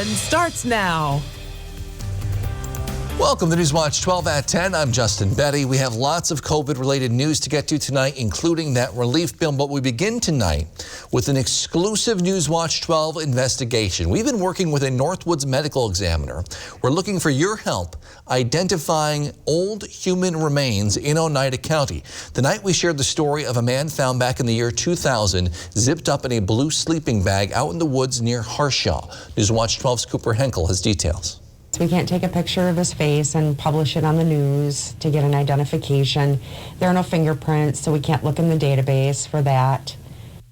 10 starts now. Welcome to Newswatch 12 at 10. I'm Justin Betty. We have lots of COVID-related news to get to tonight, including that relief bill. But we begin tonight with an exclusive Newswatch 12 investigation. We've been working with a Northwoods medical examiner. We're looking for your help identifying old human remains in Oneida County. Tonight we shared the story of a man found back in the year 2000, zipped up in a blue sleeping bag out in the woods near Harshaw. Newswatch 12's Cooper Henkel has details. We can't take a picture of his face and publish it on the news to get an identification. There are no fingerprints, so we can't look in the database for that.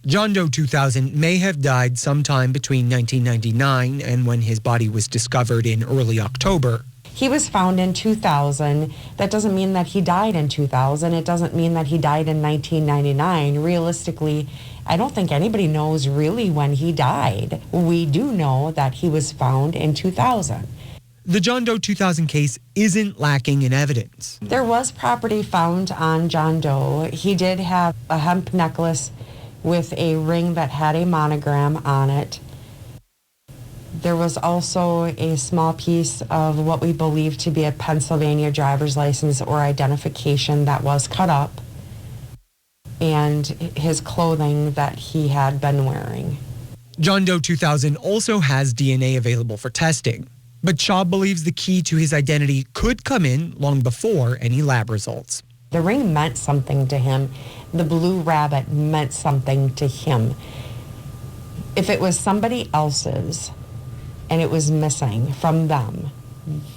John Doe 2000 may have died sometime between 1999 and when his body was discovered in early October. He was found in 2000. That doesn't mean that he died in 2000. It doesn't mean that he died in 1999. Realistically, I don't think anybody knows really when he died. We do know that he was found in 2000. The John Doe 2000 case isn't lacking in evidence. There was property found on John Doe. He did have a hemp necklace with a ring that had a monogram on it. There was also a small piece of what we believe to be a Pennsylvania driver's license or identification that was cut up, and his clothing that he had been wearing. John Doe 2000 also has DNA available for testing. But Shaw believes the key to his identity could come in long before any lab results. The ring meant something to him. The blue rabbit meant something to him. If it was somebody else's and it was missing from them,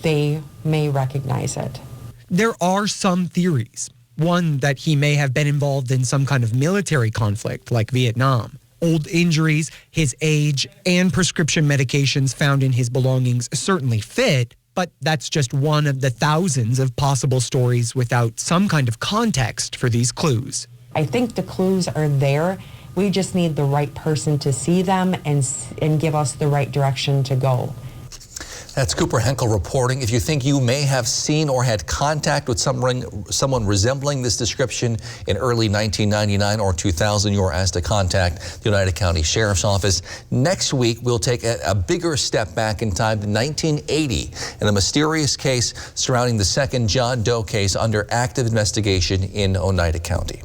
they may recognize it. There are some theories. One, that he may have been involved in some kind of military conflict like Vietnam. Old injuries, his age, and prescription medications found in his belongings certainly fit, but that's just one of the thousands of possible stories without some kind of context for these clues. I think the clues are there. We just need the right person to see them and give us the right direction to go. That's Cooper Henkel reporting. If you think you may have seen or had contact with someone resembling this description in early 1999 or 2000, you are asked to contact the Oneida County Sheriff's Office. Next week, we'll take a bigger step back in time to 1980 in a mysterious case surrounding the second John Doe case under active investigation in Oneida County.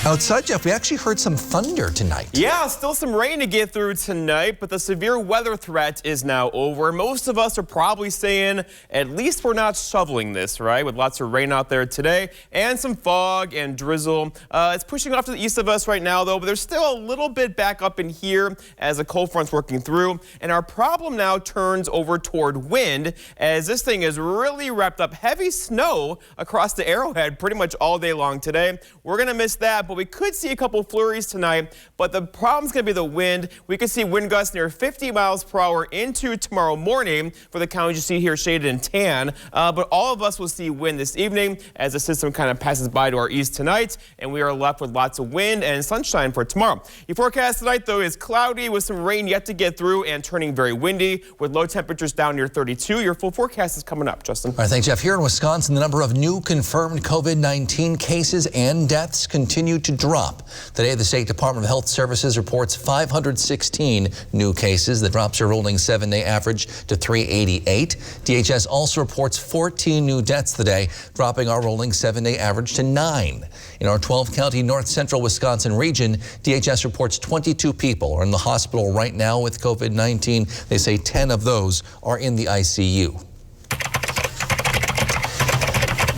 Outside, Jeff, we actually heard some thunder tonight. Yeah, still some rain to get through tonight, but the severe weather threat is now over. Most of us are probably saying, at least we're not shoveling this, right? With lots of rain out there today and some fog and drizzle. It's pushing off to the east of us right now, though, but there's still a little bit back up in here as the cold front's working through. And our problem now turns over toward wind as this thing is really wrapped up. Heavy snow across the Arrowhead pretty much all day long today. We're going to miss that, but we could see a couple flurries tonight, but the problem's going to be the wind. We could see wind gusts near 50 miles per hour into tomorrow morning for the counties you see here shaded in tan, but all of us will see wind this evening as the system kind of passes by to our east tonight, and we are left with lots of wind and sunshine for tomorrow. Your forecast tonight, though, is cloudy with some rain yet to get through and turning very windy with low temperatures down near 32. Your full forecast is coming up, Justin. All right, thanks, Jeff. Here in Wisconsin, the number of new confirmed COVID-19 cases and deaths continue to drop. Today, the State Department of Health Services reports 516 new cases. The drops are rolling 7-day average to 388. DHS also reports 14 new deaths today, dropping our rolling 7-day average to 9. In our 12-county north central Wisconsin region, DHS reports 22 people are in the hospital right now with COVID-19. They say 10 of those are in the ICU.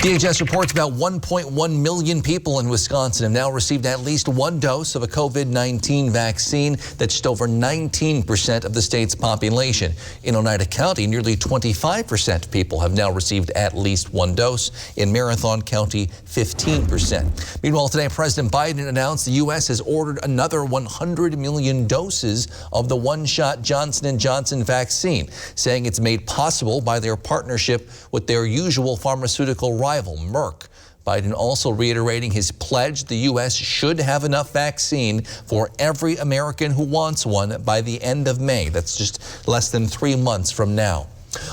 DHS reports about 1.1 million people in Wisconsin have now received at least one dose of a COVID-19 vaccine. That's just over 19% of the state's population. In Oneida County, nearly 25% of people have now received at least one dose. In Marathon County, 15%. Meanwhile, today, President Biden announced the U.S. has ordered another 100 million doses of the one-shot Johnson & Johnson vaccine, saying it's made possible by their partnership with their usual pharmaceutical rival, Merck. Biden also reiterating his pledge the U.S. should have enough vaccine for every American who wants one by the end of May. That's just less than 3 months from now.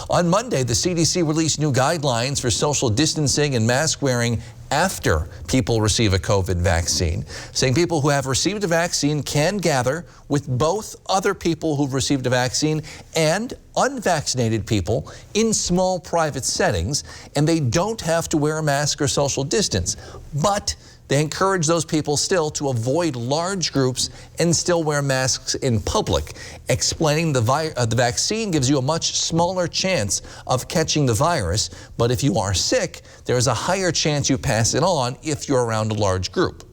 On Monday, the CDC released new guidelines for social distancing and mask wearing after people receive a COVID vaccine, saying people who have received a vaccine can gather with both other people who've received a vaccine and unvaccinated people in small private settings, and they don't have to wear a mask or social distance. But they encourage those people still to avoid large groups and still wear masks in public, explaining the vaccine gives you a much smaller chance of catching the virus, but if you are sick, there's a higher chance you pass it on if you're around a large group.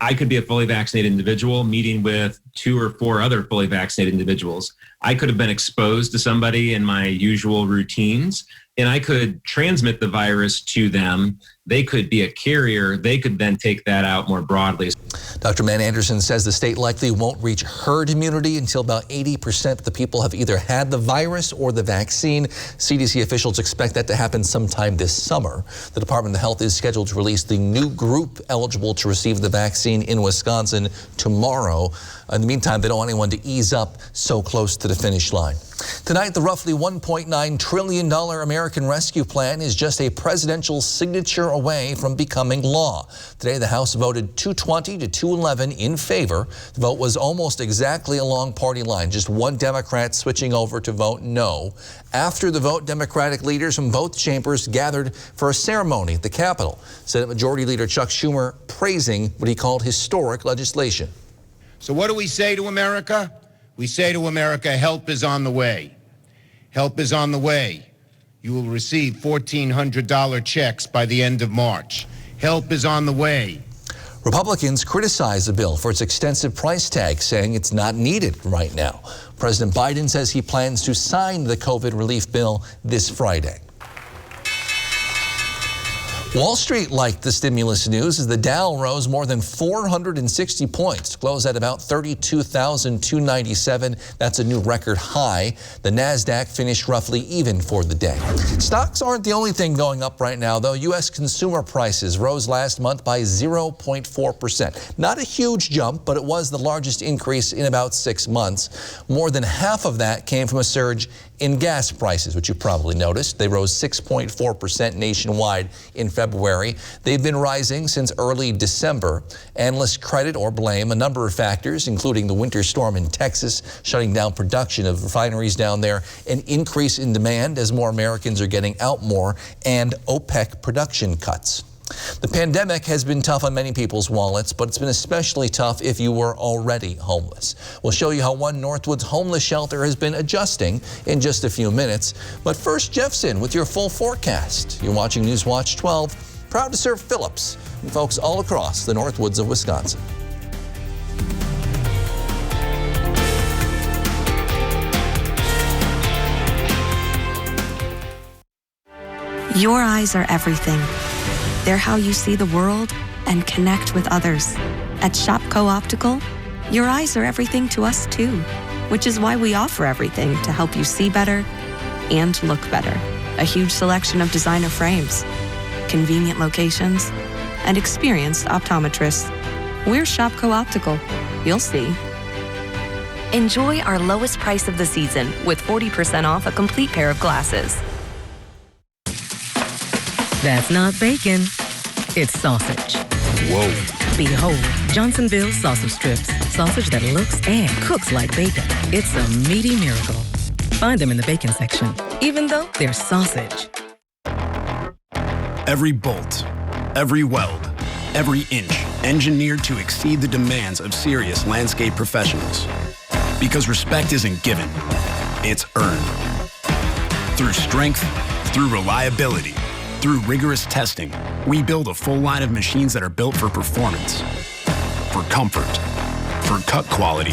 I could be a fully vaccinated individual meeting with 2 or 4 other fully vaccinated individuals. I could have been exposed to somebody in my usual routines, and I could transmit the virus to them. They could be a carrier. They could then take that out more broadly. Dr. Mann Anderson says the state likely won't reach herd immunity until about 80% of the people have either had the virus or the vaccine. CDC officials expect that to happen sometime this summer. The Department of Health is scheduled to release the new group eligible to receive the vaccine in Wisconsin tomorrow. In the meantime, they don't want anyone to ease up so close to the finish line. Tonight, the roughly $1.9 trillion American Rescue Plan is just a presidential signature away from becoming law. Today, the House voted 220 to 211 in favor. The vote was almost exactly along party line, just one Democrat switching over to vote no. After the vote, Democratic leaders from both chambers gathered for a ceremony at the Capitol. Senate Majority Leader Chuck Schumer praising what he called historic legislation. So what do we say to America? We say to America, help is on the way. Help is on the way. You will receive $1,400 checks by the end of March. Help is on the way. Republicans criticize the bill for its extensive price tag, saying it's not needed right now. President Biden says he plans to sign the COVID relief bill this Friday. Wall Street liked the stimulus news as the Dow rose more than 460 points to close at about 32,297. That's a new record high. The Nasdaq finished roughly even for the day. Stocks aren't the only thing going up right now, though. U.S. consumer prices rose last month by 0.4%. Not a huge jump, but it was the largest increase in about 6 months. More than half of that came from a surge in gas prices, which you probably noticed. They rose 6.4% nationwide in February. They've been rising since early December. Analysts credit or blame a number of factors, including the winter storm in Texas, shutting down production of refineries down there, an increase in demand as more Americans are getting out more, and OPEC production cuts. The pandemic has been tough on many people's wallets, but it's been especially tough if you were already homeless. We'll show you how one Northwoods homeless shelter has been adjusting in just a few minutes. But first, Jeff's in with your full forecast. You're watching News Watch 12, proud to serve Phillips and folks all across the Northwoods of Wisconsin. Your eyes are everything. They're how you see the world and connect with others. At Shopko Optical, your eyes are everything to us too, which is why we offer everything to help you see better and look better. A huge selection of designer frames, convenient locations, and experienced optometrists. We're Shopko Optical. You'll see. Enjoy our lowest price of the season with 40% off a complete pair of glasses. That's not bacon, it's sausage. Whoa. Behold, Johnsonville sausage strips. Sausage that looks and cooks like bacon. It's a meaty miracle. Find them in the bacon section, even though they're sausage. Every bolt, every weld, every inch engineered to exceed the demands of serious landscape professionals. Because respect isn't given, it's earned. Through strength, through reliability, through rigorous testing, we build a full line of machines that are built for performance, for comfort, for cut quality,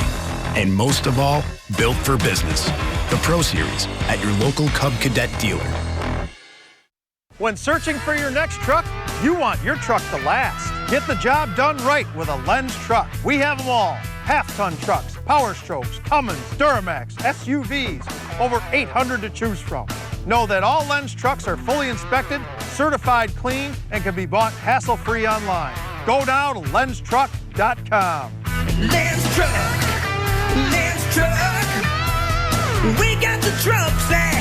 and most of all, built for business. The Pro Series at your local Cub Cadet dealer. When searching for your next truck, you want your truck to last. Get the job done right with a Lenz truck. We have them all. Half-ton trucks, Power Strokes, Cummins, Duramax, SUVs, over 800 to choose from. Know that all Lenz trucks are fully inspected, certified clean, and can be bought hassle-free online. Go now to lenztruck.com. Lenz Truck, Lenz Truck. We got the trucks at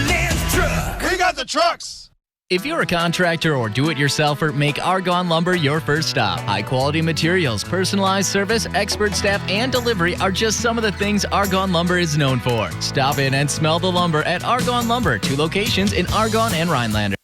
Lenz Truck. We got the trucks. If you're a contractor or do-it-yourselfer, make Argonne Lumber your first stop. High-quality materials, personalized service, expert staff, and delivery are just some of the things Argonne Lumber is known for. Stop in and smell the lumber at Argonne Lumber, 2 locations in Argonne and Rhinelander.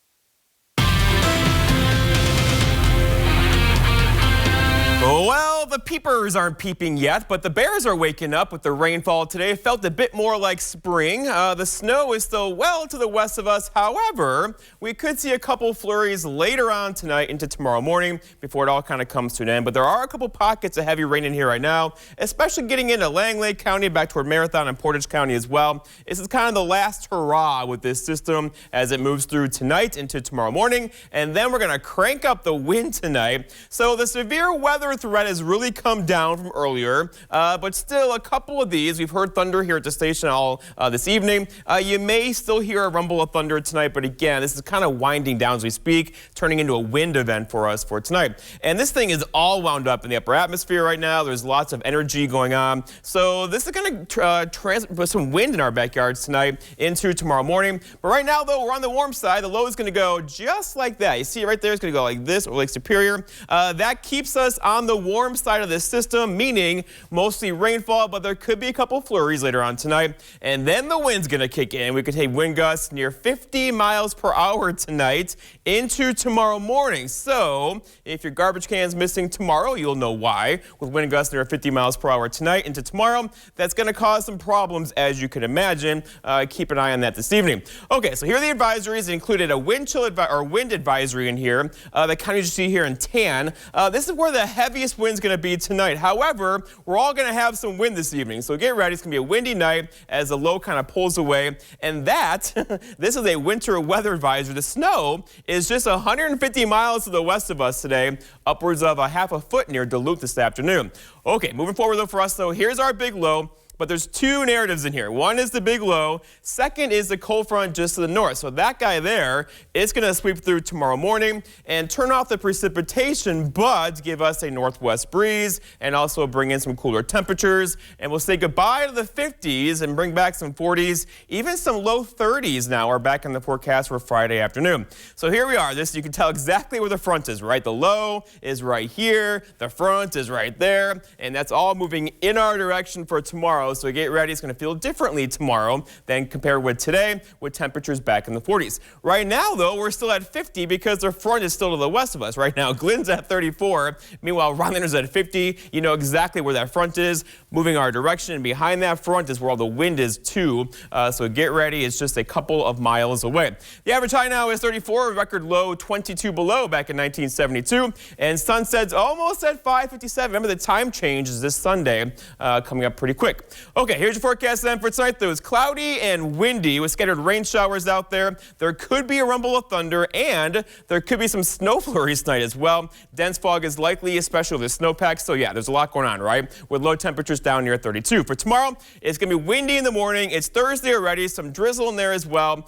Well, the peepers aren't peeping yet, but the bears are waking up with the rainfall today. It felt a bit more like spring. The snow is still well to the west of us. However, we could see a couple flurries later on tonight into tomorrow morning before it all kind of comes to an end. But there are a couple pockets of heavy rain in here right now, especially getting into Langley County, back toward Marathon and Portage County as well. This is kind of the last hurrah with this system as it moves through tonight into tomorrow morning. And then we're going to crank up the wind tonight. So the severe weather threat has really come down from earlier, but still a couple of these. We've heard thunder here at the station all this evening. You may still hear a rumble of thunder tonight, but again, this is kind of winding down as we speak, turning into a wind event for us for tonight. And this thing is all wound up in the upper atmosphere right now. There's lots of energy going on. So this is going to transmit some wind in our backyards tonight into tomorrow morning. But right now, though, we're on the warm side. The low is going to go just like that. You see it right there. It's going to go like this over Lake Superior. That keeps us on the warm side of this system, meaning mostly rainfall, but there could be a couple flurries later on tonight. And then the wind's going to kick in. We could take wind gusts near 50 miles per hour tonight into tomorrow morning. So if your garbage can's missing tomorrow, you'll know why. With wind gusts near 50 miles per hour tonight into tomorrow, that's going to cause some problems, as you can imagine. Keep an eye on that this evening. Okay, so here are the advisories. It included a wind chill wind advisory in here. The counties you see here in tan. This is where the heaviest wind's going to be tonight. However, we're all going to have some wind this evening, so get ready. It's going to be a windy night as the low kind of pulls away. And that, this is a winter weather advisory. The snow is just 150 miles to the west of us today, upwards of a half a foot near Duluth this afternoon. Okay, moving forward though for us though, here's our big low. But there's two narratives in here. One is the big low. Second is the cold front just to the north. So that guy there is going to sweep through tomorrow morning and turn off the precipitation, but give us a northwest breeze and also bring in some cooler temperatures. And we'll say goodbye to the 50s and bring back some 40s. Even some low 30s now are back in the forecast for Friday afternoon. So here we are. You can tell exactly where the front is, right? The low is right here. The front is right there. And that's all moving in our direction for tomorrow. So get ready. It's going to feel differently tomorrow than compared with today, with temperatures back in the 40s. Right now, though, we're still at 50 because the front is still to the west of us. Right now, Glenn's at 34. Meanwhile, Rhinelander's at 50. You know exactly where that front is, moving our direction. And behind that front is where all the wind is, too. So get ready. It's just a couple of miles away. The average high now is 34, record low 22 below back in 1972. And sunset's almost at 5:57. Remember, the time change is this Sunday, coming up pretty quick. Okay, here's your forecast then for tonight, though. It's cloudy and windy with scattered rain showers out there. There could be a rumble of thunder, and there could be some snow flurries tonight as well. Dense fog is likely, especially with the snowpack. So, yeah, there's a lot going on, right? With low temperatures down near 32. For tomorrow, it's going to be windy in the morning. It's Thursday already. Some drizzle in there as well.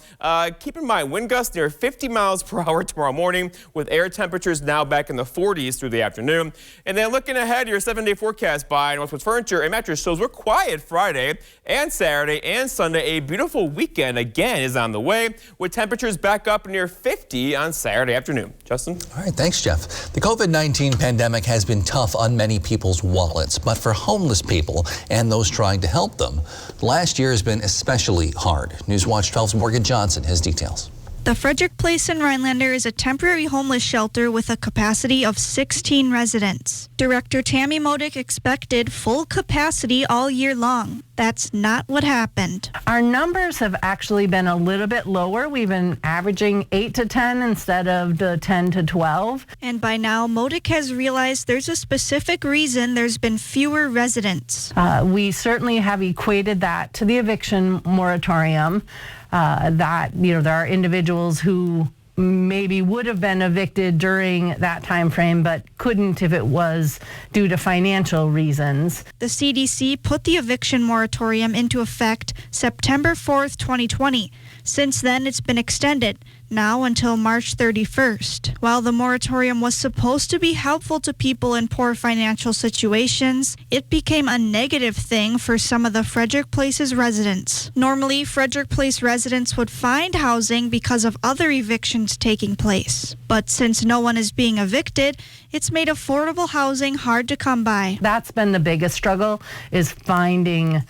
Keep in mind, wind gusts near 50 miles per hour tomorrow morning, with air temperatures now back in the 40s through the afternoon. And then looking ahead, your 7-day forecast by Northwoods Furniture and Mattress shows we're quiet Friday and Saturday and Sunday. A beautiful weekend again is on the way, with temperatures back up near 50 on Saturday afternoon. Justin? All right, thanks, Jeff. The COVID-19 pandemic has been tough on many people's wallets, but for homeless people and those trying to help them, last year has been especially hard. Newswatch 12's Morgan Johnson has details. The Frederick Place in Rhinelander is a temporary homeless shelter with a capacity of 16 residents. Director Tammy Modick expected full capacity all year long. That's not what happened. Our numbers have actually been a little bit lower. We've been averaging 8 to 10 instead of the 10 to 12. And by now, Modick has realized there's a specific reason there's been fewer residents. We certainly have equated that to the eviction moratorium. There are individuals who maybe would have been evicted during that time frame, but couldn't if it was due to financial reasons. The CDC put the eviction moratorium into effect September 4th, 2020. Since then, it's been extended. now until March 31st. While the moratorium was supposed to be helpful to people in poor financial situations, it became a negative thing for some of the Frederick Place's residents. Normally, Frederick Place residents would find housing because of other evictions taking place. But since no one is being evicted, it's made affordable housing hard to come by. That's been the biggest struggle, is finding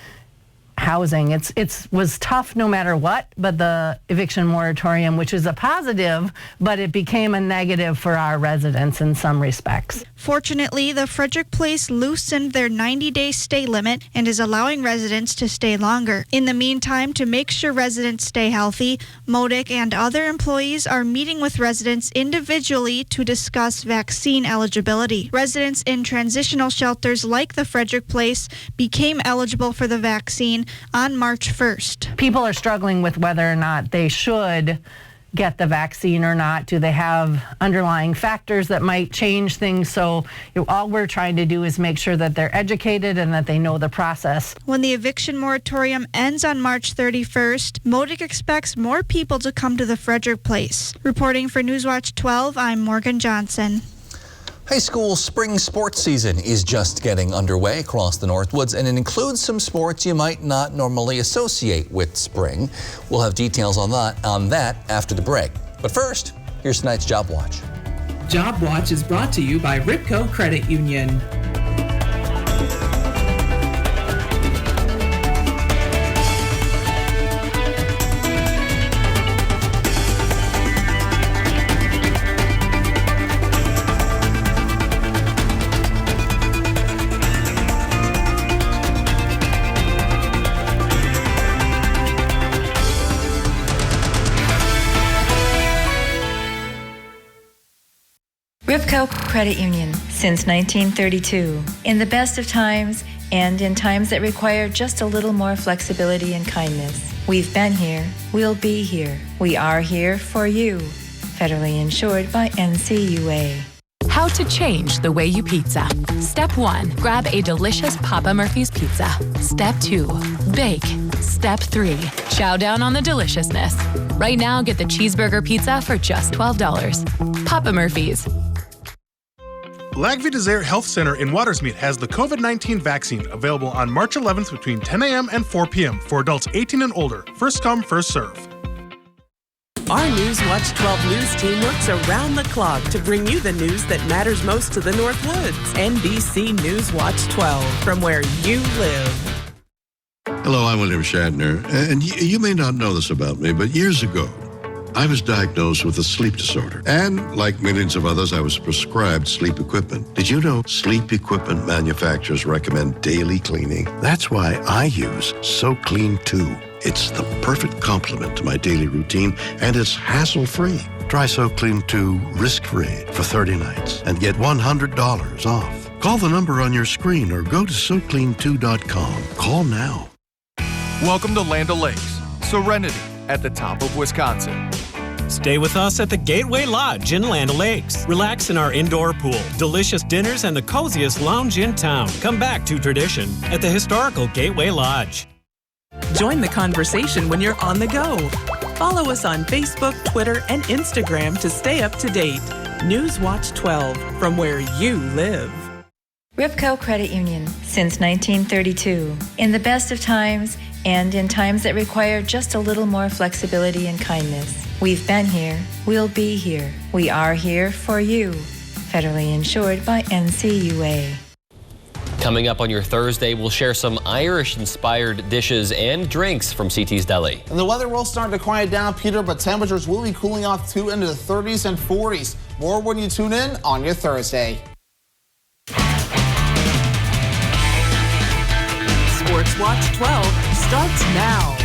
housing. It was tough no matter what, but the eviction moratorium, which is a positive, but it became a negative for our residents in some respects. Fortunately, the Frederick Place loosened their 90-day stay limit and is allowing residents to stay longer. In the meantime, to make sure residents stay healthy, Modic and other employees are meeting with residents individually to discuss vaccine eligibility. Residents in transitional shelters like the Frederick Place became eligible for the vaccine on March 1st. People are struggling with whether or not they should get the vaccine or not. Do they have underlying factors that might change things? So all we're trying to do is make sure that they're educated and that they know the process. When the eviction moratorium ends on March 31st, Modic expects more people to come to the Frederick Place. Reporting for Newswatch 12, I'm Morgan Johnson. High school spring sports season is just getting underway across the Northwoods, and it includes some sports you might not normally associate with spring. We'll have details on that after the break. But first, here's tonight's Job Watch. Job Watch is brought to you by Ripco Credit Union. Ripco Credit Union since 1932. In the best of times and in times that require just a little more flexibility and kindness. We've been here, we'll be here. We are here for you. Federally insured by NCUA. How to change the way you pizza. Step 1, grab a delicious Papa Murphy's pizza. Step 2, bake. Step 3, chow down on the deliciousness. Right now, get the cheeseburger pizza for just $12. Papa Murphy's. Lagvy Desert Health Center in Watersmeet has the COVID-19 vaccine available on March 11th between 10 a.m. and 4 p.m. for adults 18 and older. First come, first serve. Our Newswatch 12 news team works around the clock to bring you the news that matters most to the Northwoods. NBC Newswatch 12, from where you live. Hello, I'm William Shatner, and you may not know this about me, but years ago, I was diagnosed with a sleep disorder. And like millions of others, I was prescribed sleep equipment. Did you know sleep equipment manufacturers recommend daily cleaning? That's why I use SoClean 2. It's the perfect complement to my daily routine, and it's hassle-free. Try SoClean 2 risk-free for 30 nights and get $100 off. Call the number on your screen or go to SoClean2.com. Call now. Welcome to Land O'Lakes, Serenity at the top of Wisconsin. Stay with us at the Gateway Lodge in Land O'Lakes. Relax in our indoor pool, delicious dinners, and the coziest lounge in town. Come back to tradition at the historical Gateway Lodge. Join the conversation when you're on the go. Follow us on Facebook, Twitter, and Instagram to stay up to date. Newswatch 12, from where you live. Ripco Credit Union since 1932. In the best of times and in times that require just a little more flexibility and kindness. We've been here, we'll be here. We are here for you. Federally insured by NCUA. Coming up on your Thursday, we'll share some Irish-inspired dishes and drinks from CT's Deli. And the weather will start to quiet down, Peter, but temperatures will be cooling off too into the 30s and 40s. More when you tune in on your Thursday. Sports Watch 12 starts now.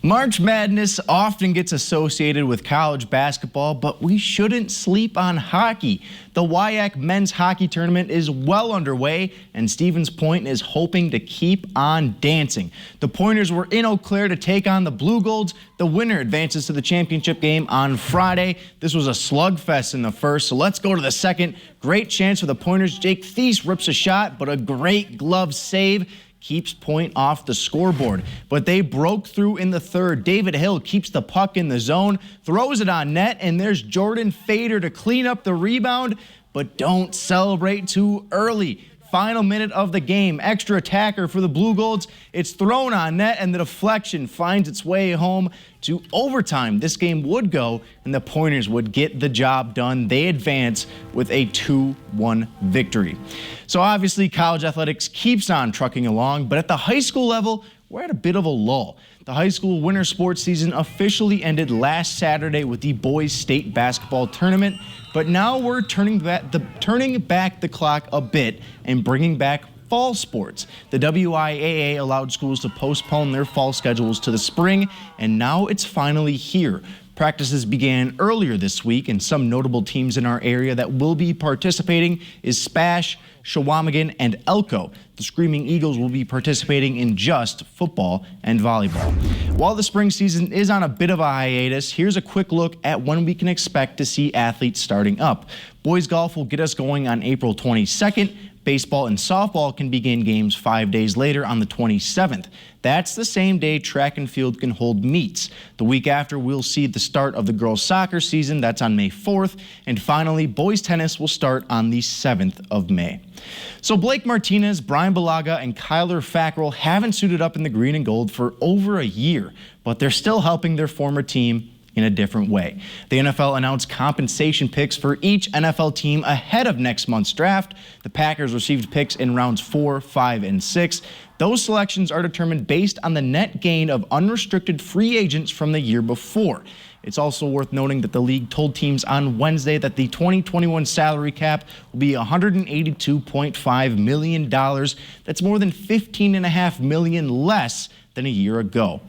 March Madness often gets associated with college basketball, but we shouldn't sleep on hockey. The WIAC men's hockey tournament is well underway, and Stevens Point is hoping to keep on dancing. The Pointers were in Eau Claire to take on the Blue Golds. The winner advances to the championship game on Friday. This was a slugfest in the first, so let's go to the second. Great chance for the Pointers. Jake Thies rips a shot, but a great glove save keeps Point off the scoreboard. But they broke through in the third. David Hill keeps the puck in the zone, throws it on net, and there's Jordan Fader to clean up the rebound, but don't celebrate too early. Final minute of the game, extra attacker for the Blue Golds. It's thrown on net, and the deflection finds its way home to overtime. This game would go, and the Pointers would get the job done. They advance with a 2-1 victory. So obviously, college athletics keeps on trucking along, but at the high school level, we're at a bit of a lull. The high school winter sports season officially ended last Saturday with the boys' state basketball tournament, but now we're turning back the clock a bit and bringing back fall sports. The WIAA allowed schools to postpone their fall schedules to the spring, and now it's finally here. Practices began earlier this week, and some notable teams in our area that will be participating is Spash, Shawamigan, and Elko. The Screaming Eagles will be participating in just football and volleyball. While the spring season is on a bit of a hiatus, here's a quick look at when we can expect to see athletes starting up. Boys golf will get us going on April 22nd. Baseball and softball can begin games 5 days later on the 27th. That's the same day track and field can hold meets. The week after, we'll see the start of the girls' soccer season. That's on May 4th. And finally, boys' tennis will start on the 7th of May. So Blake Martinez, Brian Balaga, and Kyler Fackrell haven't suited up in the green and gold for over a year, but they're still helping their former team in a different way. The NFL announced compensation picks for each NFL team ahead of next month's draft. The Packers received picks in rounds 4, 5, and 6. Those selections are determined based on the net gain of unrestricted free agents from the year before. It's also worth noting that the league told teams on Wednesday that the 2021 salary cap will be $182.5 million. That's more than $15.5 million less than a year ago.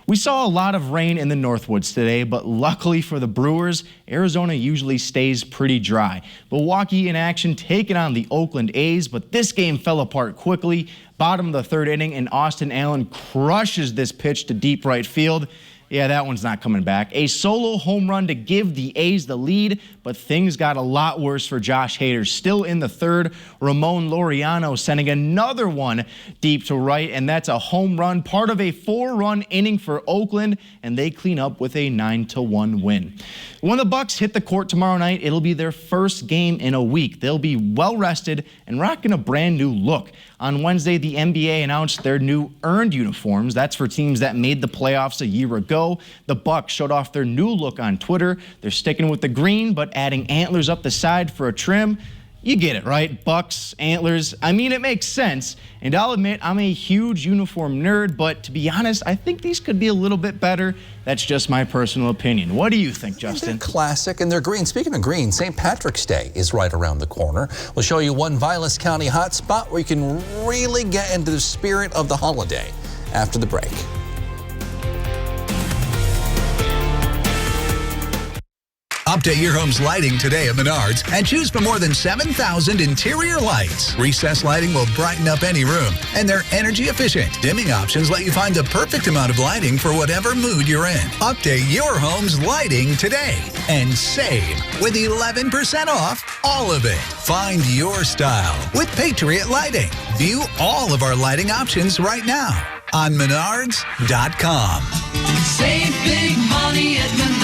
We saw a lot of rain in the Northwoods today, but luckily for the Brewers, Arizona usually stays pretty dry. Milwaukee in action taking on the Oakland A's, but this game fell apart quickly. Bottom of the third inning, and Austin Allen crushes this pitch to deep right field. Yeah, that one's not coming back. A solo home run to give the A's the lead, but things got a lot worse for Josh Hader. Still in the third, Ramon Laureano sending another one deep to right, and that's a home run, part of a 4-run inning for Oakland, and they clean up with a 9-1 win. When the Bucks hit the court tomorrow night, it'll be their first game in a week. They'll be well rested and rocking a brand new look. On Wednesday, the NBA announced their new earned uniforms. That's for teams that made the playoffs a year ago. The Bucks showed off their new look on Twitter. They're sticking with the green, but adding antlers up the side for a trim. You get it, right? Bucks, antlers. I mean, it makes sense. And I'll admit, I'm a huge uniform nerd, but to be honest, I think these could be a little bit better. That's just my personal opinion. What do you think, Justin? They're classic, and they're green. Speaking of green, St. Patrick's Day is right around the corner. We'll show you one Vilas County hotspot where you can really get into the spirit of the holiday after the break. Update your home's lighting today at Menards and choose from more than 7,000 interior lights. Recessed lighting will brighten up any room, and they're energy efficient. Dimming options let you find the perfect amount of lighting for whatever mood you're in. Update your home's lighting today and save with 11% off all of it. Find your style with Patriot Lighting. View all of our lighting options right now on Menards.com. Save big money at Menards.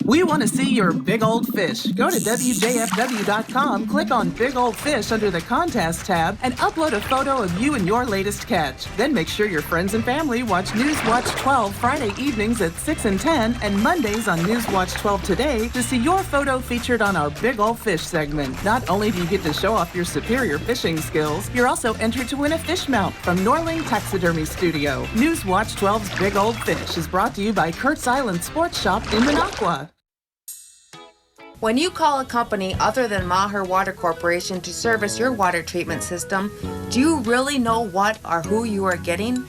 We want to see your big old fish. Go to WJFW.com, click on Big Old Fish under the Contest tab, and upload a photo of you and your latest catch. Then make sure your friends and family watch Newswatch 12 Friday evenings at 6 and 10, and Mondays on Newswatch 12 Today to see your photo featured on our Big Old Fish segment. Not only do you get to show off your superior fishing skills, you're also entered to win a fish mount from Norling Taxidermy Studio. Newswatch 12's Big Old Fish is brought to you by Kurt's Island Sports Shop in Minocqua. When you call a company other than Maher Water Corporation to service your water treatment system, do you really know what or who you are getting?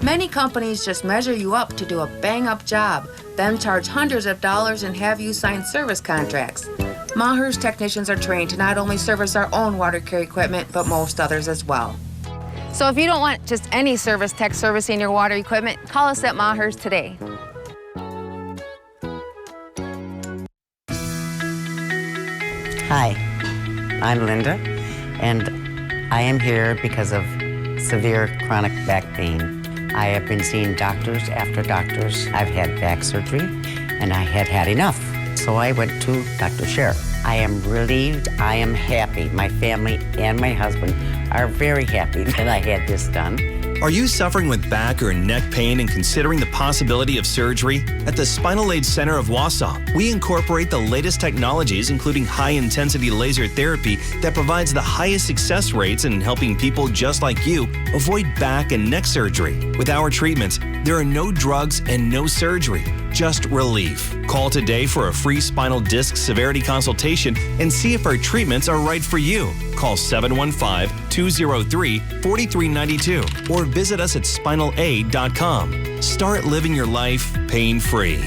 Many companies just measure you up to do a bang-up job, then charge hundreds of dollars and have you sign service contracts. Maher's technicians are trained to not only service our own water care equipment, but most others as well. So if you don't want just any service tech servicing your water equipment, call us at Maher's today. Hi, I'm Linda, and I am here because of severe chronic back pain. I have been seeing doctors after doctors. I've had back surgery, and I had enough. So I went to Dr. Scher. I am relieved. I am happy. My family and my husband are very happy that I had this done. Are you suffering with back or neck pain and considering the possibility of surgery? At the Spinal Aid Center of Wausau, we incorporate the latest technologies, including high-intensity laser therapy that provides the highest success rates in helping people just like you avoid back and neck surgery. With our treatments, there are no drugs and no surgery, just relief. Call today for a free spinal disc severity consultation and see if our treatments are right for you. Call 715-203-4392 or visit us at spinalaid.com. Start living your life pain-free.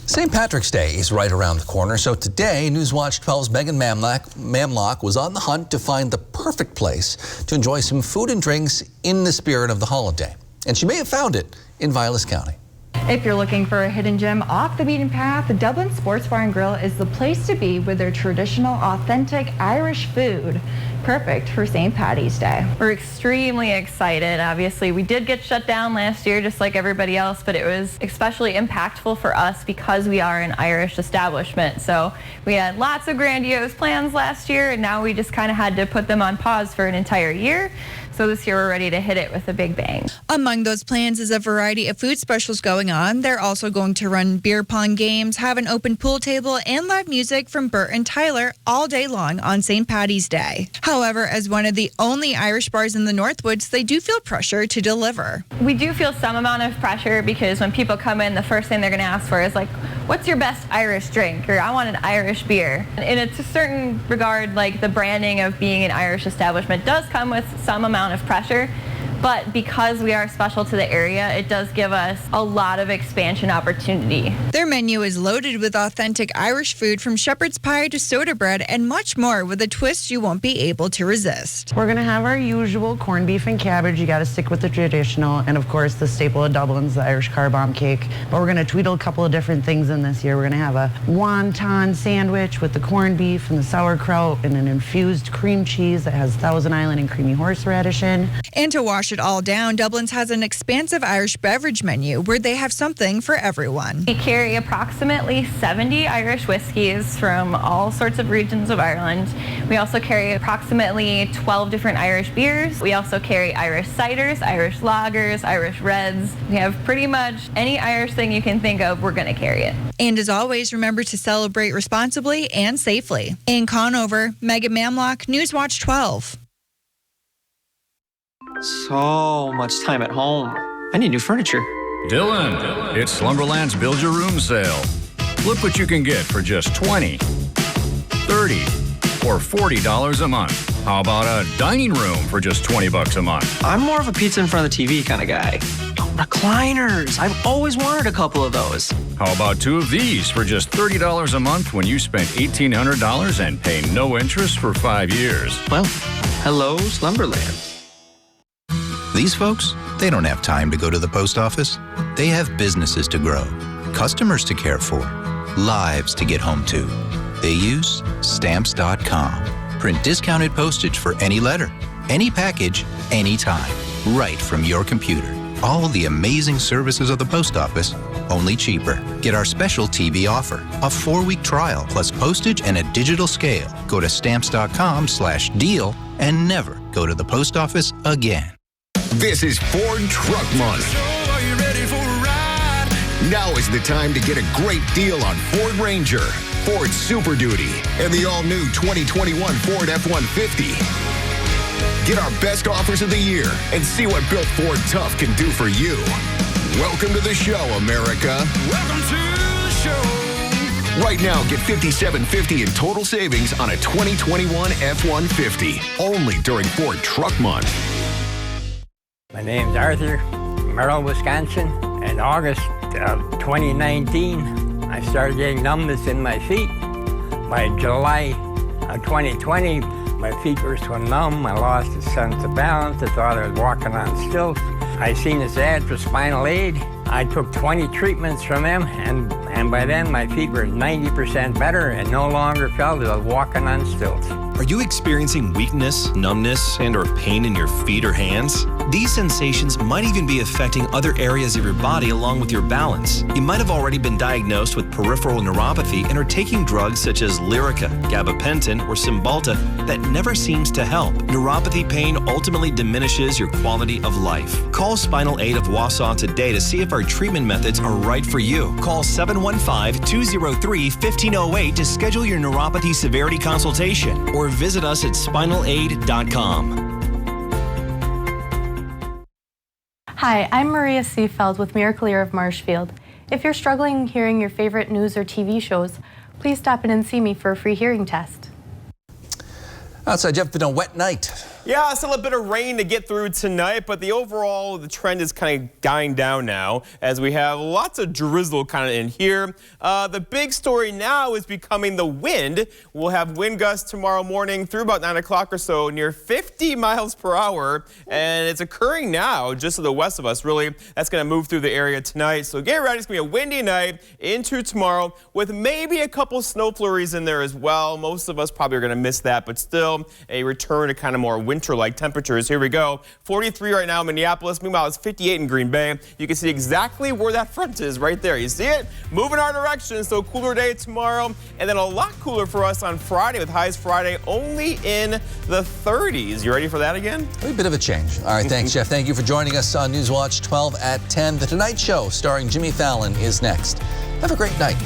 St. Patrick's Day is right around the corner, so today Newswatch 12's Megan Mamlock was on the hunt to find the perfect place to enjoy some food and drinks in the spirit of the holiday. And she may have found it in Vilas County. If you're looking for a hidden gem off the beaten path, the Dublin Sports Bar and Grill is the place to be with their traditional, authentic Irish food. Perfect for St. Paddy's Day. We're extremely excited. Obviously, we did get shut down last year just like everybody else, but it was especially impactful for us because we are an Irish establishment. So we had lots of grandiose plans last year, and now we just kind of had to put them on pause for an entire year. So this year we're ready to hit it with a big bang. Among those plans is a variety of food specials going on. They're also going to run beer pong games, have an open pool table, and live music from Bert and Tyler all day long on St. Paddy's Day. However, as one of the only Irish bars in the Northwoods, they do feel pressure to deliver. We do feel some amount of pressure because when people come in, the first thing they're going to ask for is like, what's your best Irish drink? Or I want an Irish beer. And it's a certain regard, like the branding of being an Irish establishment does come with some amount of pressure, but because we are special to the area, it does give us a lot of expansion opportunity. Their menu is loaded with authentic Irish food from shepherd's pie to soda bread and much more with a twist you won't be able to resist. We're going to have our usual corned beef and cabbage. You got to stick with the traditional, and of course the staple of Dublin's, the Irish car bomb cake. But we're going to tweedle a couple of different things in this year. We're going to have a wonton sandwich with the corned beef and the sauerkraut and an infused cream cheese that has Thousand Island and creamy horseradish in. And to wash it all down, Dublin's has an expansive Irish beverage menu where they have something for everyone. We carry approximately 70 Irish whiskeys from all sorts of regions of Ireland. We also carry approximately 12 different Irish beers. We also carry Irish ciders, Irish lagers, Irish reds. We have pretty much any Irish thing you can think of, we're going to carry it. And as always, remember to celebrate responsibly and safely. In Conover, Megan Mamlock, Newswatch 12. So much time at home. I need new furniture. Dylan, it's Slumberland's Build Your Room sale. Look what you can get for just $20, $30, or $40 a month. How about a dining room for just $20 a month? I'm more of a pizza in front of the TV kind of guy. Oh, recliners. I've always wanted a couple of those. How about two of these for just $30 a month when you spent $1,800 and pay no interest for 5 years? Well, hello, Slumberland. These folks, they don't have time to go to the post office. They have businesses to grow, customers to care for, lives to get home to. They use Stamps.com. Print discounted postage for any letter, any package, anytime, right from your computer. All the amazing services of the post office, only cheaper. Get our special TV offer, a 4-week trial plus postage and a digital scale. Go to Stamps.com/deal and never go to the post office again. This is Ford Truck Month. Now is the time to get a great deal on Ford Ranger, Ford Super Duty, and the all-new 2021 Ford F-150. Get our best offers of the year and see what Built Ford Tough can do for you. Welcome to the show, America. Welcome to the show. Right now, get $5,750 in total savings on a 2021 F-150. Only during Ford Truck Month. My name's Arthur, Merrill, Wisconsin. In August of 2019, I started getting numbness in my feet. By July of 2020, my feet were so numb, I lost a sense of balance. I thought I was walking on stilts. I seen this ad for Spinal Aid. I took 20 treatments from them, and by then my feet were 90% better and no longer felt as I was walking on stilts. Are you experiencing weakness, numbness, and or pain in your feet or hands? These sensations might even be affecting other areas of your body along with your balance. You might have already been diagnosed with peripheral neuropathy and are taking drugs such as Lyrica, gabapentin, or Cymbalta that never seems to help. Neuropathy pain ultimately diminishes your quality of life. Call Spinal Aid of Wausau today to see if our treatment methods are right for you. Call 715-203-1508 to schedule your neuropathy severity consultation or visit us at spinalaid.com. Hi, I'm Maria Seefeld with Miracle Ear of Marshfield. If you're struggling hearing your favorite news or TV shows, please stop in and see me for a free hearing test. Outside, Jeff, been a wet night. Yeah, still a bit of rain to get through tonight, but the trend is kind of dying down now as we have lots of drizzle kind of in here. The big story now is becoming the wind. We'll have wind gusts tomorrow morning through about 9 o'clock or so, near 50 miles per hour, and it's occurring now just to the west of us, really. That's going to move through the area tonight, so get ready. It's going to be a windy night into tomorrow with maybe a couple snow flurries in there as well. Most of us probably are going to miss that, but still a return to kind of more winter-like temperatures. Here we go. 43 right now in Minneapolis. Meanwhile, it's 58 in Green Bay. You can see exactly where that front is right there. You see it? Moving our direction. So cooler day tomorrow, and then a lot cooler for us on Friday with highs Friday only in the 30s. You ready for that again? A bit of a change. All right, thanks, Jeff. Thank you for joining us on Newswatch 12 at 10. The Tonight Show starring Jimmy Fallon is next. Have a great night.